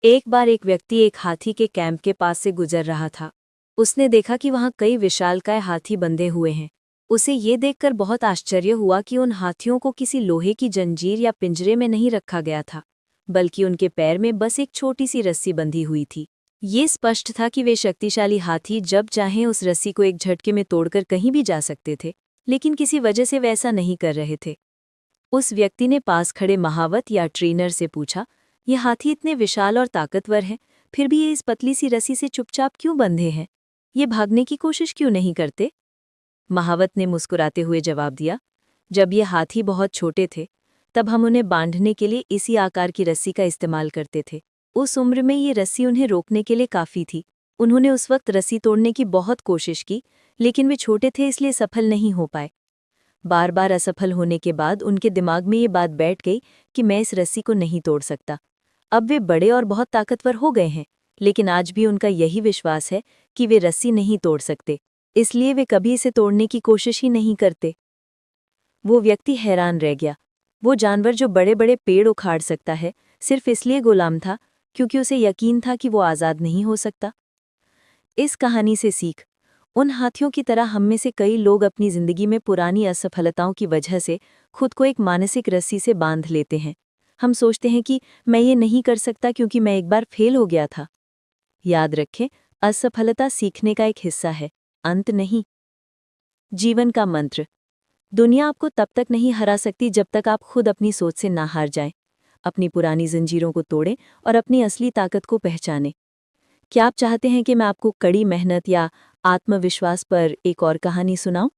एक बार एक व्यक्ति एक हाथी के कैंप के पास से गुजर रहा था। उसने देखा कि वहां कई विशालकाय हाथी बंधे हुए हैं। उसे ये देखकर बहुत आश्चर्य हुआ कि उन हाथियों को किसी लोहे की जंजीर या पिंजरे में नहीं रखा गया था, बल्कि उनके पैर में बस एक छोटी सी रस्सी बंधी हुई थी। ये स्पष्ट था कि वे शक्तिशाली हाथी जब चाहें उस रस्सी को एक झटके में तोड़कर कहीं भी जा सकते थे, लेकिन किसी वजह से वे ऐसा नहीं कर रहे थे। उस व्यक्ति ने पास खड़े महावत या ट्रेनर से पूछा, ये हाथी इतने विशाल और ताकतवर हैं, फिर भी ये इस पतली सी रस्सी से चुपचाप क्यों बंधे हैं? ये भागने की कोशिश क्यों नहीं करते? महावत ने मुस्कुराते हुए जवाब दिया, जब ये हाथी बहुत छोटे थे, तब हम उन्हें बांधने के लिए इसी आकार की रस्सी का इस्तेमाल करते थे। उस उम्र में ये रस्सी उन्हें रोकने के लिए काफ़ी थी। उन्होंने उस वक्त रस्सी तोड़ने की बहुत कोशिश की, लेकिन वे छोटे थे इसलिए सफल नहीं हो पाए। बार बार असफल होने के बाद उनके दिमाग में ये बात बैठ गई कि मैं इस रस्सी को नहीं तोड़ सकता। अब वे बड़े और बहुत ताकतवर हो गए हैं, लेकिन आज भी उनका यही विश्वास है कि वे रस्सी नहीं तोड़ सकते, इसलिए वे कभी इसे तोड़ने की कोशिश ही नहीं करते। वो व्यक्ति हैरान रह गया। वो जानवर जो बड़े बड़े पेड़ उखाड़ सकता है, सिर्फ इसलिए गुलाम था क्योंकि उसे यकीन था कि वो आज़ाद नहीं हो सकता। इस कहानी से सीख, उन हाथियों की तरह हम में से कई लोग अपनी जिंदगी में पुरानी असफलताओं की वजह से खुद को एक मानसिक रस्सी से बांध लेते हैं। हम सोचते हैं कि मैं ये नहीं कर सकता क्योंकि मैं एक बार फेल हो गया था। याद रखें, असफलता सीखने का एक हिस्सा है, अंत नहीं। जीवन का मंत्र। दुनिया आपको तब तक नहीं हरा सकती जब तक आप खुद अपनी सोच से ना हार जाएं। अपनी पुरानी जंजीरों को तोड़ें और अपनी असली ताकत को पहचानें। क्या आप चाहते हैं कि मैं आपको कड़ी मेहनत या आत्मविश्वास पर एक और कहानी सुनाऊं?